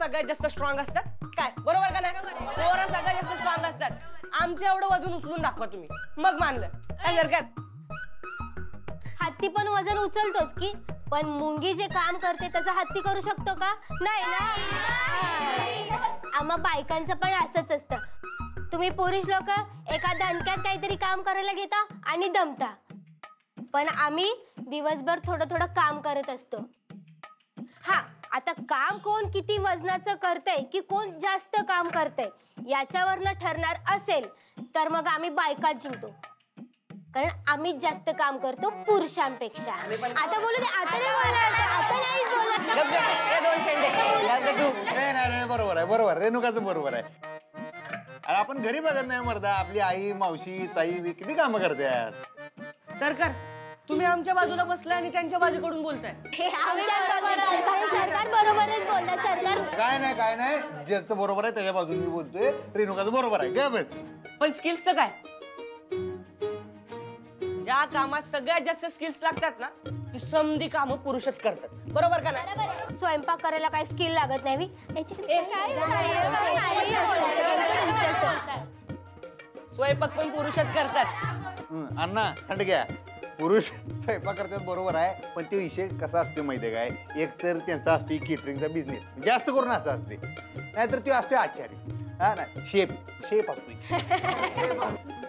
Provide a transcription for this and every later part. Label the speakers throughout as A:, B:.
A: सगळ्यात जास्त स्ट्रॉंग असतात काय? बरोबर का नाही? पोरं सगळ्यात जास्त स्ट्रॉंग असतात. आमचं एवढं वजन उचलून दाखवा तुम्ही, मग मानलं. काय हरकत?
B: हत्ती पण वजन उचलतोच की, पण मुंगी जे काम करते त्याचं हत्ती करू शकतो का? नाही ना. आम्हा बायकांचं पण असंच असतं. तुम्ही पुरुष लोक एका दणक्यात काहीतरी काम करायला घेता आणि दमता, पण आम्ही दिवसभर थोडं थोडं काम करत असतो. हा, आता काम कोण किती वजनाचं करतंय की कोण जास्त काम करतंय याच्यावरनं ठरणार असेल तर मग आम्ही बायका जिंकतो, कारण आम्ही जास्त काम करतो पुरुषांपेक्षा. आता बोलू दे, आता नाही बोलणार, आता नाही बोलत.
C: नाही, बरोबर आहे, बरोबर. रेणुकाचं बरोबर आहे. अरे आपण घरी बघत नाही मर्दा, आपली आई, मावशी, ताई किती कामं करतात.
A: सरकार, तुम्ही आमच्या बाजूला बसलाय आणि त्यांच्या बाजूकडून बोलताय.
B: सरकार बरोबरच बोलतात. सरकार
C: काय नाही, ज्याचं बरोबर आहे त्याच्या बाजूने मी बोलतोय. रेणुकाचं बरोबर आहे का? बस.
A: पण स्किल्सचं काय? ज्या कामात सगळ्यात जास्त स्किल्स लागतात ना, ती समधी कामं पुरुषच करतात. बरोबर का नाही?
B: स्वयंपाक करायला काय स्किल लागत नाही.
A: स्वयंपाक पण पुरुषच करतात.
C: अण्णा थंड घ्या. पुरुष स्वयंपाक करतात बरोबर आहे, पण ते विषय कसा असतो माहितीये काय? एक तर त्यांचा असतो केटरिंगचा बिझनेस, जास्त करून असं असते. नाहीतर तो असतो आचार्य. हा ना, शेफ असतो.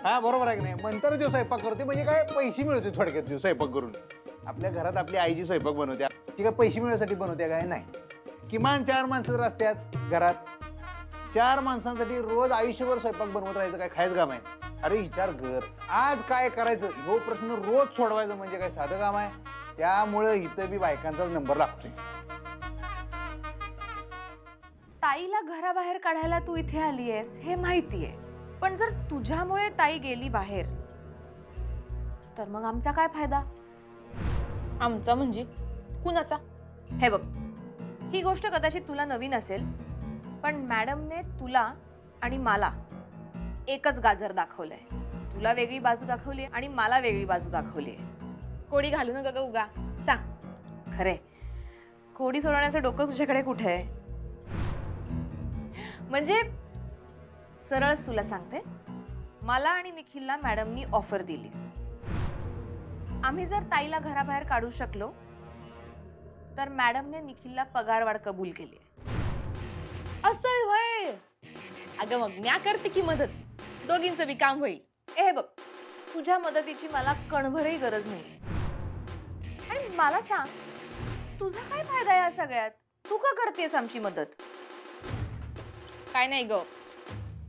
C: हा बरोबर आहे की नाही? नंतर जो स्वयंपाक करतो म्हणजे काय पैसे मिळते थोडक्यात. जो स्वयंपाक करून आपल्या घरात आपली आई जी स्वयंपाक बनवत्या ती काय पैसे मिळण्यासाठी बनवत्या काय? नाही. किमान 4 माणसं जर असतात घरात, 4 माणसांसाठी रोज आयुष्यभर स्वयंपाक बनवत राहायचं काय खायचं काम आहे? अरे विचार कर, आज काय करायचं हो प्रश्न रोज सोडवायचं म्हणजे काय साधं काम आहे? त्यामुळे इथं बी बायकांचाच नंबर लागतोय.
D: ताईला घराबाहेर काढायला तू इथे आलीयस हे माहितीये, पण जर तुझ्यामुळे ताई गेली बाहेर तर मग आमचा काय फायदा?
E: आमचा म्हणजे कुणाचा?
D: हे बघ, ही गोष्ट कदाचित तुला नवीन असेल, पण मॅडमने तुला आणि मला एकच गाजर दाखवलंय. तुला वेगळी बाजू दाखवली आणि मला वेगळी बाजू दाखवली.
E: कोडी घालू नका ग उगा. सांग.
D: खरे, कोडी सोडवण्याचं डोकं तुझ्याकडे कुठे आहे? म्हणजे सरळच तुला सांगते, मला आणि निखिलला मॅडमनी ऑफर दिली. आम्ही जर ताईला घराबाहेर काढू शकलो तर मॅडमने निखिलला पगारवाढ कबूल केली.
E: असं होय? अगं मग म्या करते की मदत, दोघींचं बी काम होईल.
D: हे बघ, तुझ्या मदतीची मला कणभरही गरज नाही. आणि मला सांग, तुझा काय फायदा या सगळ्यात? तू का करतेस आमची मदत?
E: काय नाही ग,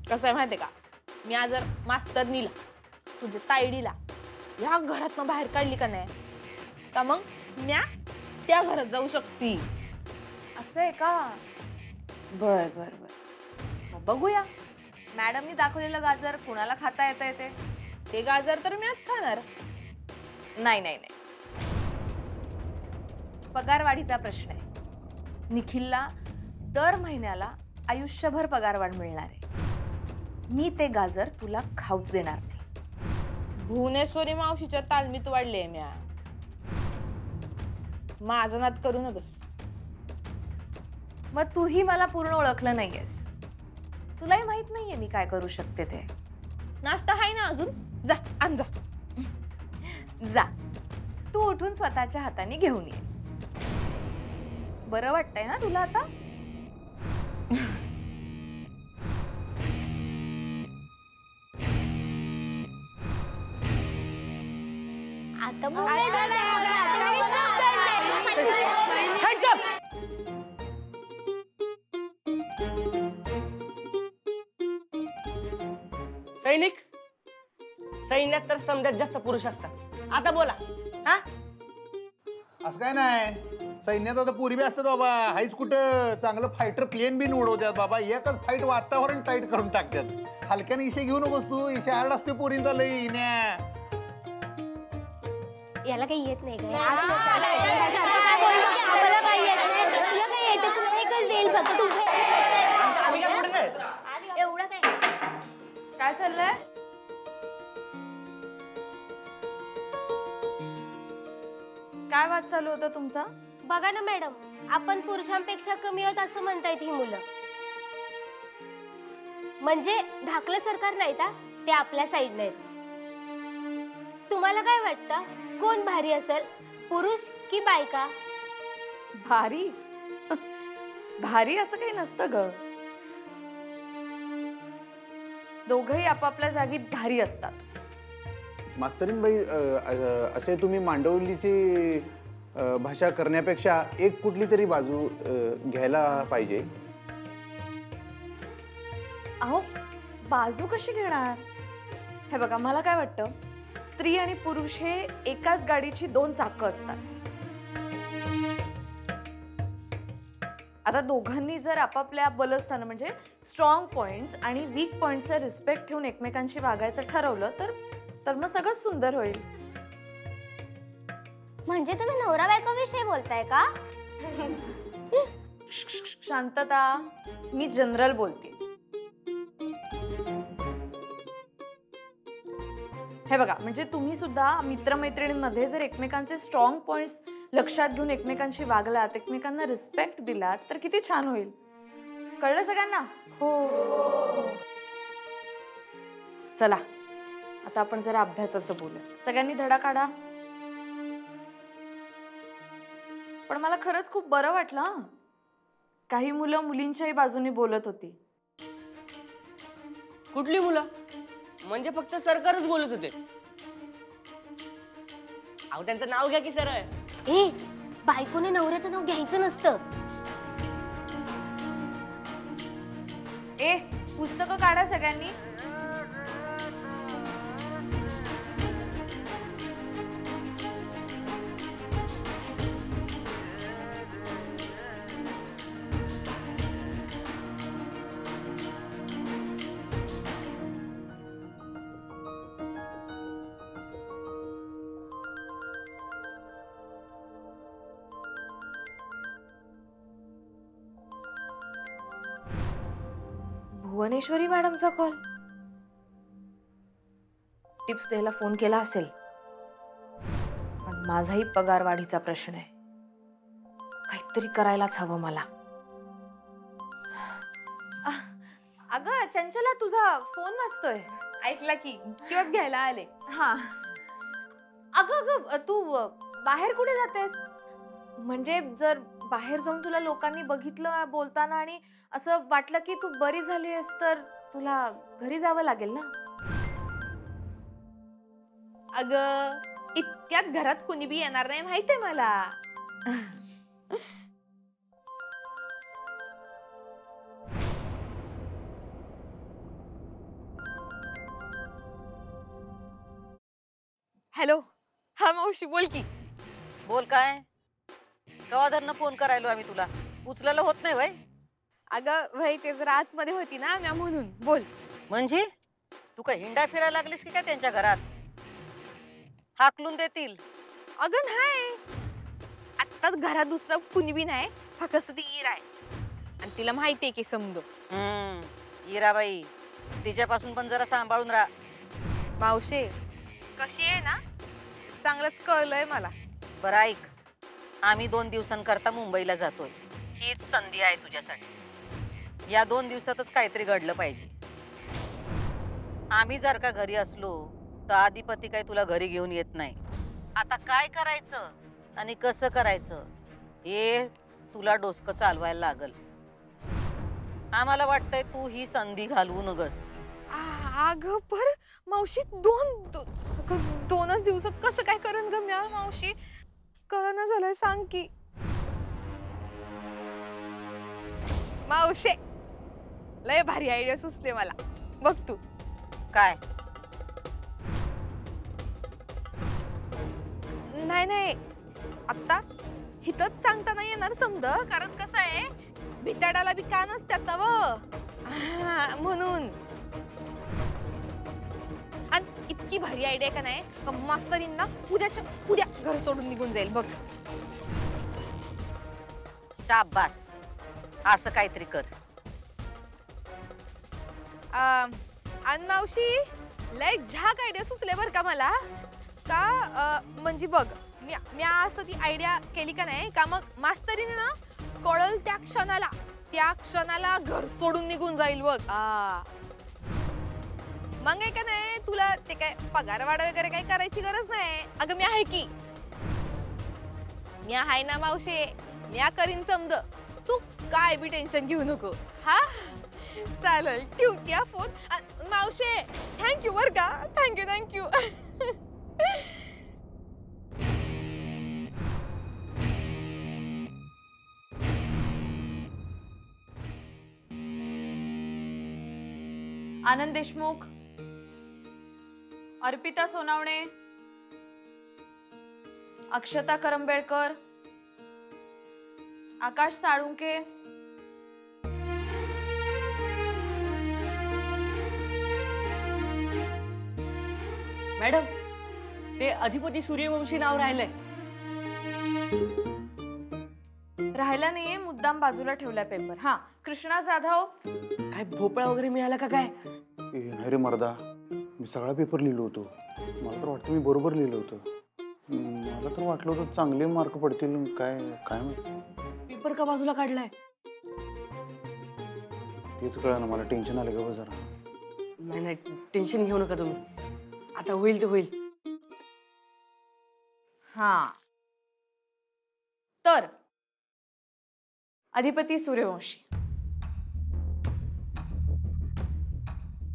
E: कसं आहे माहितीये का, मी आज जर मास्तरनीला तुझ्या तायडीला या घरातनं बाहेर काढली का नाही, का मग म्या त्या घरात जाऊ शकती.
D: असं आहे का? बर बर बर, मग बघूया मॅडमनी दाखवलेलं गाजर कुणाला खाता येतंय ते.
E: ते गाजर तर म्याच खाणार.
D: नाही नाही नाही, पगारवाढीचा प्रश्न आहे. निखिलला दर महिन्याला आयुष्यभर पगारवाढ मिळणार आहे. मी ते गाजर तुला खाऊच देणार नाही.
E: भुवनेश्वरी मावशीच्या तालमीत वाढले म्या. माझा नाद करू नकस.
D: मग तूही मला पूर्ण ओळखलं नाहीयेस. तुलाही माहित नाहीये मी काय करू शकते ते.
E: नाश्ता आहे ना अजून? जा आण जा.
D: जा, तू उठून स्वतःच्या हाताने घेऊन ये. बरं वाटतंय ना तुला आता?
A: सैनिक, सैन्यात तर समजात जास्त पुरुष असतात. आता बोला. हा,
C: असं काय नाही, सैन्यात आता पुरी बी असतात बाबा. हाईच कुठं चांगलं फायटर प्लेन बी उडवतात बाबा. एकच फाईट वातावरण टाईट करून टाकतात. हलक्याने इशे घेऊ नकोस तू. इशे हार्ड असते पोरींचा लई इन्या.
B: याला काही येत नाही एवढं काय?
D: काय चाललंय? काय वाद चालू होता तुमचा?
B: बघा ना मॅडम, आपण पुरुषांपेक्षा कमी आहोत असं म्हणतायत ही मुलं. म्हणजे धाकलं सरकार नाही का, ते आपल्या साईडने आहेत. तुम्हाला काय वाटतं, कोण भारी असेल, पुरुष की बायका?
D: भारी भारी असं काही नसतं ग. दोघही आपापल्या जागी भारी असतात.
C: मास्तरीनबाई, असे तुम्ही मांडवलीची भाषा करण्यापेक्षा एक कुठली तरी बाजू घ्यायला पाहिजे.
D: अहो, बाजू कशी घेणार? हे बघा, मला काय वाटतं, स्त्री आणि पुरुष हे एकाच गाडीची दोन चाकं असतात. आता दोघांनी जर आपापल्या बलस्थान म्हणजे स्ट्रॉंग पॉइंट्स आणि वीक पॉइंट्सचा रिस्पेक्ट ठेवून एकमेकांशी वागायचं ठरवलं तर मग सगळं सुंदर होईल.
B: म्हणजे तुम्ही नवरा बायको विषयी बोलताय का?
D: शांतता, मी जनरल बोलते. हे बघा, म्हणजे तुम्ही सुद्धा मित्रमैत्रिणींमध्ये जर एकमेकांचे स्ट्रॉंग पॉइंट्स लक्षात घेऊन एकमेकांशी वागलात, एकमेकांना रिस्पेक्ट दिलात, तर किती छान होईल. कळलं सगळ्यांना?
B: हो.
D: चला, आता आपण जरा अभ्यासाचं बोलू. सगळ्यांनी धडा काढा. पण मला खरंच खूप बरं वाटलं हं. काही मुलं मुलींच्याही बाजूने बोलत होती.
A: कुठली मुलं? म्हणजे फक्त सरकारच बोलत होते? अहो, त्यांचं नाव घ्या की सरळ.
B: ए, बायकोने नवऱ्याचं नाव घ्यायचं नसतं.
D: ए, पुस्तकं काढा सगळ्यांनी. भुवनेश्वरी मॅडमचा कॉल. टिप्स द्यायला फोन केला असेल, पण माझाही पगार वाढीचा प्रश्न आहे. काहीतरी करायलाच हवं मला. अगं चंचला, तुझा फोन वाजतोय.
E: ऐकला की किंवाच घ्यायला आले.
D: हा. अगं तू बाहेर कुठे जातेस? म्हणजे जर बाहेर जाऊन तुला लोकांनी बघितलं बोलताना आणि असं वाटलं की तू बरी झाली आहेस, तर तुला घरी जावं लागेल ना.
E: अगं, इतक्यात घरात कुणी बी येणार नाही माहितीये मला. हॅलो, हा मावशी, बोल की.
F: बोल. काय कवाधरनं फोन करायलो आम्ही, तुला उचलायला होत नाही वय?
E: अगं वय, ते जरा आतमध्ये होती ना म्या, म्हणून. बोल.
F: म्हणजे तू काय हिंडा फिरायला लागलीस की काय त्यांच्या घरात? हाकलून देतील.
E: अगं नाही, आता घरात दुसरं कुणी बी नाही, फक्त ती इरा आहे आणि तिला माहितीये की समजो.
F: इराबाई, तिच्यापासून पण जरा सांभाळून राहा.
E: मावशे कशी आहे ना, चांगलंच कळलंय मला.
F: बरं ऐक, आम्ही 2 दिवसांकरता मुंबईला जातोय. हीच संधी आहे तुझ्यासाठी. या 2 दिवसातच काहीतरी घडलं पाहिजे. आम्ही जर का घरी असलो तर आधिपती काय तुला घरी घेऊन येत नाही. आता काय करायचं आणि कसं करायचं हे तुला डोसकं चालवायला लागल. आम्हाला वाटतंय तू ही संधी घालवू नगस.
E: अगं पर मावशी, 2च दिवसात कसं काय करण ग म्या? मावशी कळना झालंय, सांग की. मावशे, लय भारी आयडिया सुचले मला, बघ तू.
F: काय?
E: नाही, आता हिथंच सांगता नाही येणार समज, कारण कसं आहे, भिताडाला बी का नसत्यात ना व, म्हणून. आणि इतकी भारी आयडिया का नाही, मास्तरींना उद्याच्या उद्या घर सोडून निघून जाईल बघ.
F: शाबास, असं काहीतरी कर.
E: आणि मावशी, लय झाक आयडिया सुचले बर का मला. का म्हणजे बघ, मी असं ती आयडिया केली का नाही का मग मास्तरीने ना कळल त्या क्षणाला घर सोडून निघून जाईल बघ. मग आहे का नाही तुला ते काय पगारवाढ वगैरे काही करायची गरज नाही. अगं मी आहे की, मी आहे ना मावशे, मी करीन समज. तू काय बी टेन्शन घेऊ नको. हा चालेल, ठेवते फोन. मावशे थँक्यू बर का, थँक्यू.
D: आनंद देशमुख, अर्पिता सोनावणे, अक्षता करंबेळकर, आकाश साळुंके,
A: मॅडम ते अधिपती सूर्यवंशी नाव राहिलंय.
D: राहिला नाहीये, मुद्दाम बाजूला ठेवलाय पेपर. हा, कृष्णा जाधव.
A: काय भोपळा वगैरे मिळाला का काय?
C: नाही रे मर्दा, मी सगळा पेपर लिहिलो होतो. मला तर वाटतं मी बरोबर लिहिलं होतं. मला तर वाटलं होतं चांगले मार्क पडतील. काय काय
A: पेपर का बाजूला काढलाय?
C: तेच कळलं ना मला. टेन्शन आलं का जरा.
A: नाही टेन्शन घेऊ नका तुम्ही, आता होईल ते होईल.
D: हा, तर अधिपती सूर्यवंशी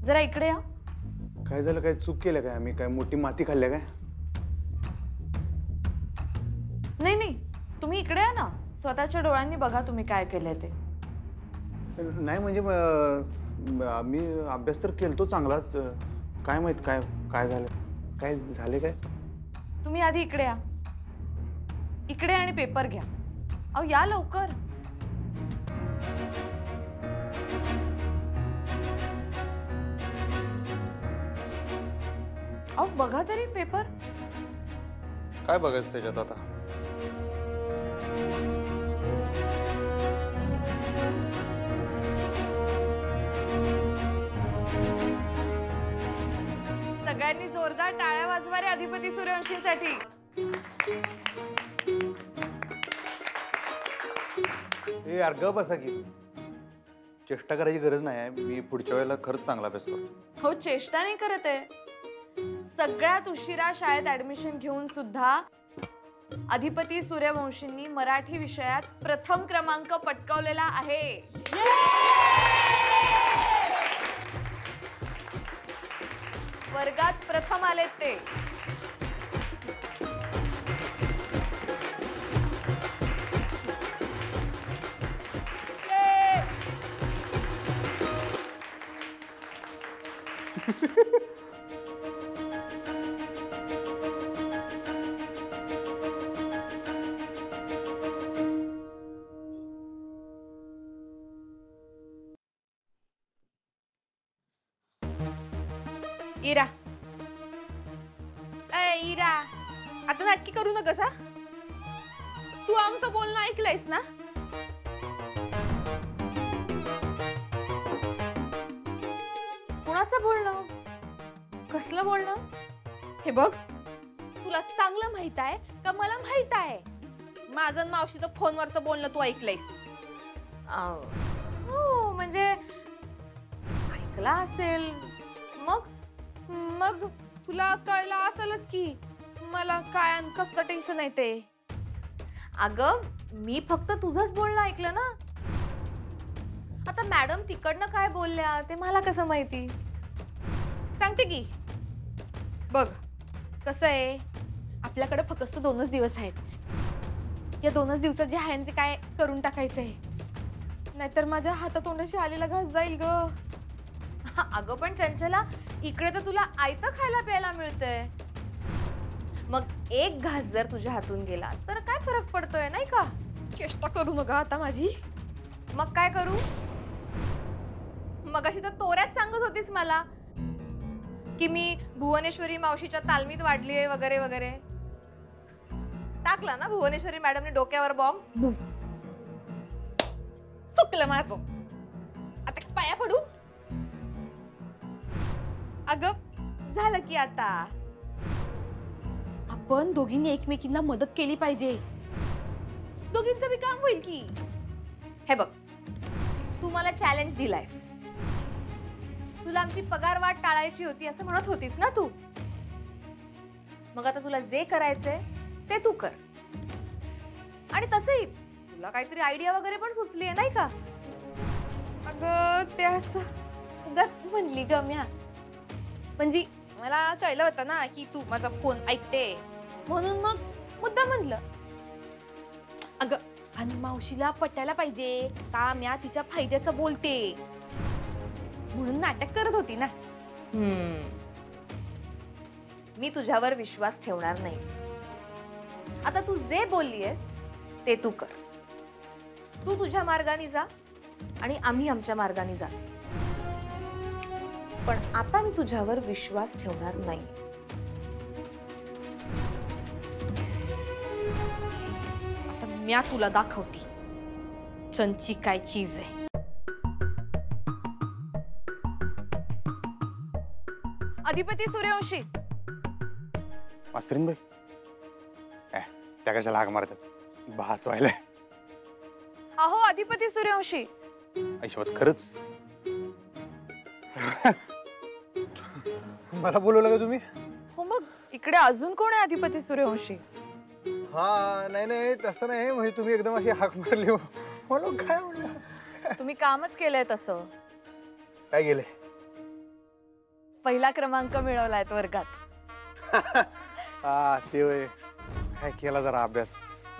D: जरा इकडे या.
C: काय झालं? काय चूक केलं काय? आम्ही काय मोठी माती खाल्ल्या काय?
D: नाही, तुम्ही इकडे या ना. स्वतःच्या डोळ्यांनी बघा तुम्ही काय केलंय ते.
C: नाही म्हणजे मी अभ्यास तर केलतो चांगलाच. काय माहित काय काय झालं? काय झाले काय?
D: तुम्ही आधी इकडे या. इकडे आणि पेपर घ्या. अहो या लवकर. अहो बघा तरी पेपर.
C: काय बघायचं त्याच्यात आता?
D: सगळ्यांनी जोरदार टाळ्या वाजवा रे अधिपती सूर्यवंशींसाठी.
C: ए यार ग बसा की. चेष्टा करायची गरज नाही आहे. मी पुढच्या वेळेला खरंच चांगला अभ्यास करतो.
D: हो, चेष्टा नाही करत आहे. सगळ्यात उशिरा शाळेत ऍडमिशन घेऊन सुद्धा अधिपती सूर्यवंशींनी मराठी विषयात प्रथम क्रमांक पटकावलेला आहे. वर्गात प्रथम आलेत ते.
E: इरा, इरा आता नाटकी करू नकस. हा, तू आमचं बोलणं ऐकलंयस ना?
D: कुणाचं बोलणं? कसलं बोलणं?
E: हे बघ, तुला चांगलं माहित आहे का मला माहित आहे माझं मावशीचं फोनवरचं बोलणं तू ऐकलंयस?
D: हो, म्हणजे ऐकला असेल.
E: मग तुला कळलं असेलच की मला काय कसलं टेन्शन आहे ते.
D: अगं मी फक्त तुझंच बोलणं ऐकलं ना. आता मॅडम तिकडनं काय बोलल्या ते मला कसं माहिती?
E: सांगते की. बघ कसं आहे, आपल्याकडे फक्त 2च दिवस आहेत. या 2च दिवसात जे आहे ते काय करून टाकायचंय, नाहीतर माझ्या हातातोंडाशी आलेला घास जाईल ग.
D: अगं पण चंचला, इकडे तर तुला आयतं खायला प्यायला मिळतंय. मग एक घास जर तुझ्या हातून गेला तर काय फरक पडतोय, नाही का?
E: चेष्टा करू नका आता माझी.
D: मग काय करू? मगाशी तर तोऱ्यात सांगत होतीस मला की मी भुवनेश्वरी मावशीच्या तालमीत वाढलीये वगैरे वगैरे. टाकला ना भुवनेश्वरी मॅडमने डोक्यावर बॉम्ब.
E: चुकलं माझं. आता पाया पडू? अगं झालं की आता आपण दोघींनी एकमेकींना मदत केली पाहिजे. दोघींचं बी काम होईल की. हे बघ, तू मला चॅलेंज दिलायस. तुला आमची पगार वाढ टाळायची होती असं म्हणत होतीस ना तू. मग आता तुला जे करायचंय ते तू कर. आणि तसंही तुला काहीतरी आयडिया वगैरे पण सुचली आहे नाही का? अगं ते असं उगाच म्हणली ग म्या. म्हणजे मला कळलं होतं ना की तू माझा फोन ऐकते, म्हणून मग मुद्दा म्हणलं. अगं आणि मावशीला पटायला पाहिजे का म्या तिच्या फायद्याचं बोलते, म्हणून नाटक करत होती ना. मी तुझ्यावर विश्वास ठेवणार नाही. आता तू जे बोललीयस ते तू कर. तू तुझ्या मार्गाने जा आणि आम्ही आमच्या मार्गाने जातो. पण आता मी तुझ्यावर विश्वास ठेवणार नाही. आता म्या तुला दाखवते चंची काय चीज आहे. अधिपती सूर्यवंशी.
C: मास्तरीन बाई त्या कशाला हाक मारतात, भास व्हायलाय.
D: अहो अधिपती सूर्यवंशी.
C: ऐशवत खरंच मला बोलवलं का तुम्ही?
D: हो मग इकडे अजून कोण आहे अधिपती सूर्यवंशी?
C: हा नाही नाही तसं नाही, म्हणजे तुम्ही एकदम अशी हाक मारली म्हणून काय म्हणलं.
D: तुम्ही कामच केलंय तसं.
C: काय गेले?
D: पहिला क्रमांक मिळवलाय वर्गात.
C: हा ते होय. काय केला जरा अभ्यास?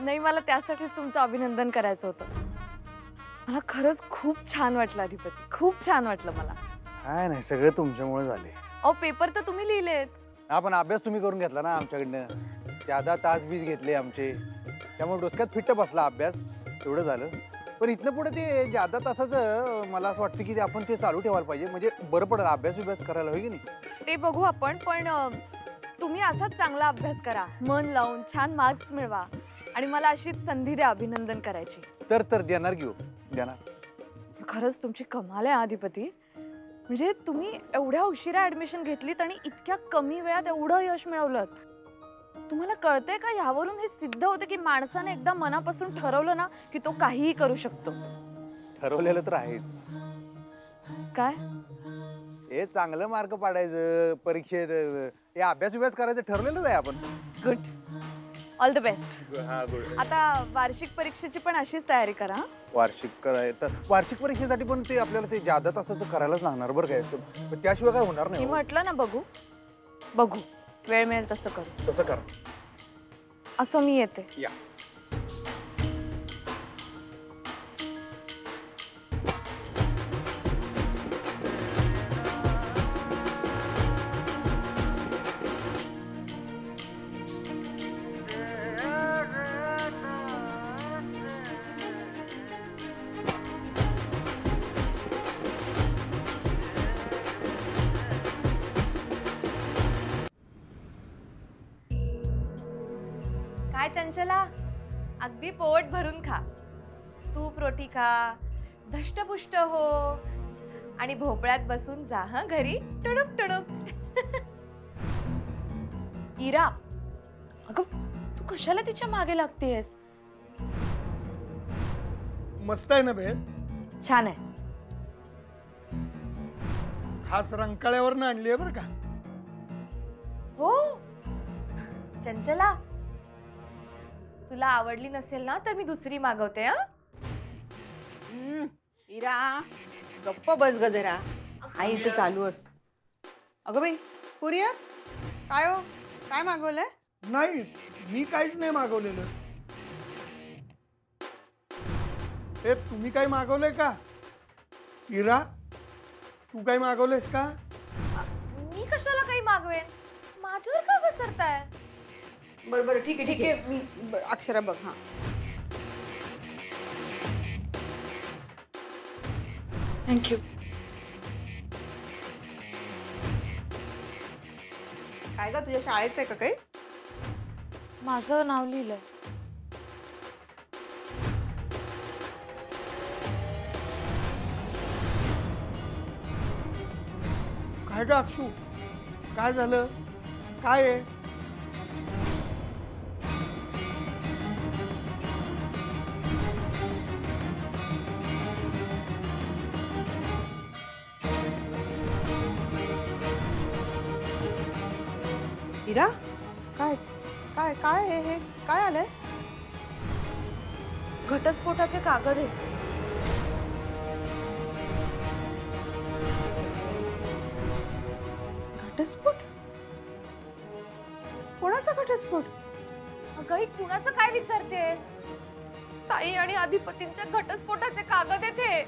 D: नाही, मला त्यासाठीच तुमचं अभिनंदन करायचं होतं. मला खरंच खूप छान वाटलं अधिपती, खूप छान वाटलं मला.
C: काय नाही सगळे तुमच्यामुळे झाले.
D: अहो पेपर तर तुम्ही लिहिलेत.
C: आपण अभ्यास तुम्ही करून घेतला ना आमच्याकडनं. ज्यादा तास बीज घेतले आमचे, त्यामुळे डोसक्यात फिट्ट बसला अभ्यास, एवढं झालं. पण इथनं पुढे ते ज्यादा तासाचं मला असं वाटतं की आपण ते चालू ठेवायला पाहिजे, म्हणजे बरं पडेल अभ्यास करायला, होय की नाही?
D: ते बघू आपण, पण तुम्ही असाच चांगला अभ्यास करा, मन लावून छान मार्क्स मिळवा आणि मला अशीच संधी द्या अभिनंदन करायची.
C: तर देणार घेऊ देणार.
D: खरंच तुमची कमाल आहे अधिपती. म्हणजे तुम्ही एवढ्या उशिरा ऍडमिशन घेतलीत आणि इतक्या कमी वेळात एवढं यश मिळवलं. तुम्हाला कळतंय का, यावरून हे सिद्ध होतं की माणसाने एकदा मनापासून ठरवलं ना की तो काहीही करू शकतो.
C: ठरवलेलं तर आहेच.
D: काय?
C: हे चांगलं मार्क पाडायचं परीक्षेत, हे अभ्यास करायचं ठरलेलंच आहे आपण.
D: Good, all the best.
C: हा गुड.
D: आता वार्षिक परीक्षेची पण अशीच तयारी करा.
C: वार्षिक करायचं, वार्षिक परीक्षेसाठी पण ते आपल्याला ते ज्यादा तासाचं करायलाच लागणार बरं काय, पण त्याशिवाय काय होणार
D: मी
C: नाही.
D: म्हटलं ना बघू बघू, वेळ मिळेल तसं करू.
C: तसं करा.
D: असो मी येते.
C: या.
D: काय चंचला, अगदी पोट भरून खा. तूप रोटी खा, धष्टपुष्ट हो आणि भोपळ्यात बसून जा हा घरी टुडुक टुडुक.
E: इरा, अगं तू कशाला तिच्या मागे लागतेस?
G: मस्त आहे ना भेळ?
D: छान आहे.
G: खास रंकाळ्यावर आणली आहे बरं का.
D: हो चंचला, तुला आवडली नसेल ना तर मी दुसरी मागवते. हा
A: इरा गप्प बस ग जरा, आईचं चालू असत. अगं बाई कुरिअर काय हो, काय मागवलंय?
G: नाही मी काहीच नाही मागवलेलं. हे तुम्ही काही मागवलंय का? इरा तू काही मागवलंयस का?
D: मी कशाला काही मागवेन, माझ्यावर का घसरताय?
A: बरं बरं ठीक आहे ठीक आहे, मी अक्षरा बघ. हा
E: थँक्यू.
A: काय ग तुझ्या शाळेचं आहे का काही?
E: माझं नाव लिहिलंय.
G: काय ग अक्षू, काय झालं? काय आहे?
A: इरा काय काय काय हे काय आलंय?
D: घटस्फोटाचे कागद आहेत.
A: घटस्फोट? कोणाचा घटस्फोट?
D: अगं ही कुणाचं काय विचारतेस? ताई आणि अधिपतींच्या घटस्फोटाचे कागद आहेत हे.